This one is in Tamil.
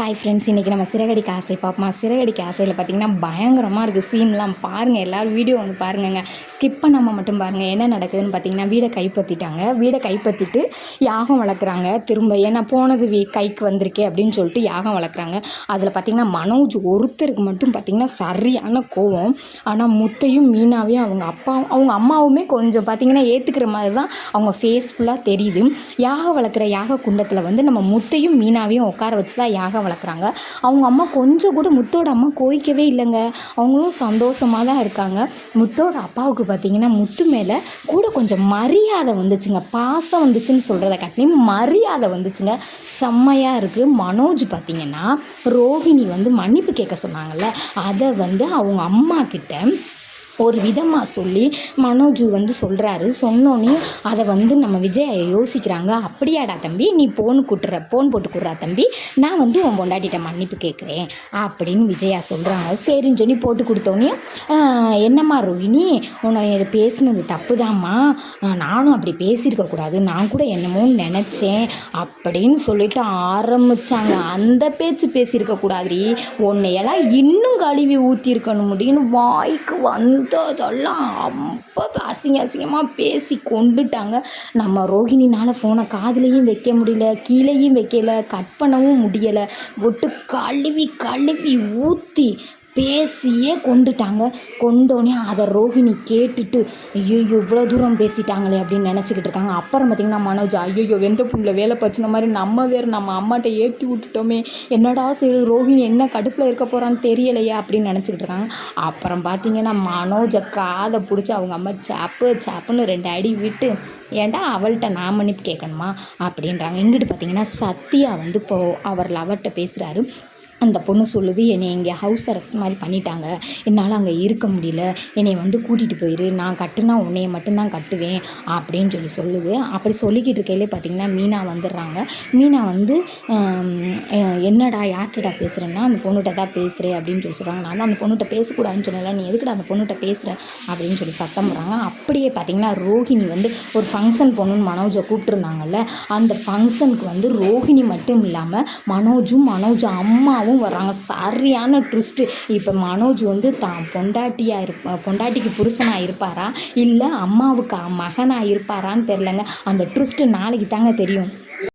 ஹாய் ஃப்ரெண்ட்ஸ், இன்றைக்கி நம்ம சிறகடிக்க ஆசை பார்ப்போமா. சிறகடிக்க ஆசையில் பார்த்திங்கன்னா பயங்கரமாக இருக்குது சீன்லாம். பாருங்கள், எல்லோரும் வீடியோ வந்து பாருங்கங்க, ஸ்கிப் பண்ணாமல் மட்டும் பாருங்கள். என்ன நடக்குதுன்னு பார்த்திங்கன்னா, வீடை கைப்பற்றிட்டாங்க. வீடை கைப்பற்றிட்டு யாகம் வளர்க்குறாங்க திரும்ப. ஏன்னா போனது கைக்கு வந்திருக்கே அப்படின்னு சொல்லிட்டு யாகம் வளர்க்குறாங்க. அதில் பார்த்திங்கன்னா மனோஜ் ஒருத்தருக்கு மட்டும் பார்த்திங்கன்னா சரியான கோவம். ஆனால் முத்தையும் மீனாவையும் அவங்க அம்மாவுமே கொஞ்சம் பார்த்திங்கன்னா ஏற்றுக்கிற மாதிரி தான் அவங்க ஃபேஸ் ஃபுல்லாக தெரியுது. யாகம் வளர்க்குற யாக குண்டத்தில் வந்து நம்ம முத்தையும் மீனாவையும் உட்கார வச்சு தான் யாகம் வளர்க்குறாங்க. அவங்க அம்மா கொஞ்சம் கூட முத்தோட அம்மா கோயிக்கவே இல்லைங்க. அவங்களும் சந்தோஷமாக தான் இருக்காங்க. முத்தோட அப்பாவுக்கு பார்த்திங்கன்னா முத்து மேலே கூட கொஞ்சம் மரியாதை வந்துச்சுங்க. பாசம் வந்துச்சுன்னு சொல்கிறத காட்டிலும் மரியாதை வந்துச்சுங்க. செம்மையாக இருக்குது. மனோஜ் பார்த்திங்கன்னா ரோஹிணி வந்து மன்னிப்பு கேட்க சொன்னாங்கல்ல, அதை வந்து அவங்க அம்மா கிட்ட ஒரு விதமாக சொல்லி மனோஜ் வந்து சொல்கிறாரு. சொன்னோன்னே அதை வந்து நம்ம விஜயை யோசிக்கிறாங்க. அப்படியாடா தம்பி, நீ ஃபோன் போட்டு கொடுறா தம்பி, நான் வந்து உன் பொண்டாட்டிகிட்ட மன்னிப்பு கேட்குறேன் அப்படின்னு விஜயா சொல்கிறாங்க. சரின்னு சொல்லி போட்டு கொடுத்தோன்னே, என்னம்மா ரோஹிணி, உன்னை பேசினது தப்பு தான்மா, நானும் அப்படி பேசியிருக்கக்கூடாது, நான் கூட என்னமோன்னு நினச்சேன் அப்படின்னு சொல்லிட்டு ஆரம்பித்தாங்க. அந்த பேச்சு பேசியிருக்கக்கூடாது, உன்னையெல்லாம் இன்னும் கழுவி ஊற்றிருக்கணும் முடியும்னு வாய்க்கு அதெல்லாம் அப்போ அசிங்கமாக பேசி கொண்டுட்டாங்க. நம்ம ரோஹிணினால் ஃபோனை காதுலேயும் வைக்க முடியல, கீழேயும் வைக்கலை, கட் பண்ணவும் முடியலை. ஒட்டு கழுவி ஊற்றி பேசியே கொண்டுட்டாங்க. கொண்டோன்னே அதை ரோஹிணி கேட்டுட்டு ஐயோ இவ்வளோ தூரம் பேசிட்டாங்களே அப்படின்னு நினச்சிக்கிட்டு இருக்காங்க. அப்புறம் பார்த்திங்கன்னா மனோஜ், ஐயோ வெந்த புண்ணில் வேலை பச்சின மாதிரி நம்ம வேறு நம்ம அம்மாட்ட ஏற்றி விட்டுட்டோமே, என்னடா சரி ரோஹிணி என்ன கடுப்பில் இருக்க போகிறான்னு தெரியலையா அப்படின்னு நினச்சிக்கிட்டு இருக்காங்க. அப்புறம் பார்த்திங்கன்னா மனோஜை காதை பிடிச்சி அவங்க அம்மா சாப்புன்னு 2 அடி விட்டு, ஏன்டா அவள்கிட்ட நான் மன்னிப்பு கேட்கணுமா அப்படின்றாங்க. இங்கிட்டு பார்த்திங்கன்னா சத்யா வந்து இப்போது அவர் லவர்கிட்ட பேசுகிறாரு. அந்த பொண்ணு சொல்லுது, என்னை இங்கே ஹவுஸ் அரெஸ்ட் மாதிரி பண்ணிட்டாங்க, என்னால் அங்கே இருக்க முடியல, என்னை வந்து கூட்டிகிட்டு போயிரு, நான் கட்டுனா உன்னைய மட்டும்தான் கட்டுவேன் அப்படின்னு சொல்லுது. அப்படி சொல்லிக்கிட்டு இருக்கையிலே பார்த்திங்கன்னா மீனா வந்துடுறாங்க. மீனா வந்து என்னடா யார்கிட்டடா பேசுகிறேன்னா, அந்த பொண்ணுகிட்ட தான் பேசுகிறேன் அப்படின்னு சொல்கிறாங்க. நான் தான் அந்த பொண்ணுகிட்ட பேசக்கூடாதுன்னு சொன்னல, நீ எதுக்குடா அந்த பொண்ணுகிட்ட பேசுகிற அப்படின்னு சொல்லி சத்தம் போடுறாங்க. அப்படியே பார்த்திங்கன்னா ரோஹிணி வந்து ஒரு ஃபங்க்ஷன் போகணுன்னு மனோஜை கூப்பிட்டுருந்தாங்கல்ல, அந்த ஃபங்க்ஷனுக்கு வந்து ரோஹிணி மட்டும் இல்லாமல் மனோஜ் அம்மாவும் வர்றாங்க. சரியான ட்விஸ்ட்டு. இப்போ மனோஜ் வந்து தான் பொண்டாட்டிக்கு புருஷனாக இருப்பாரா இல்லை அம்மாவுக்கு மகனாக இருப்பாரான்னு தெரிலங்க. அந்த ட்விஸ்ட்டு நாளைக்கு தாங்க தெரியும்.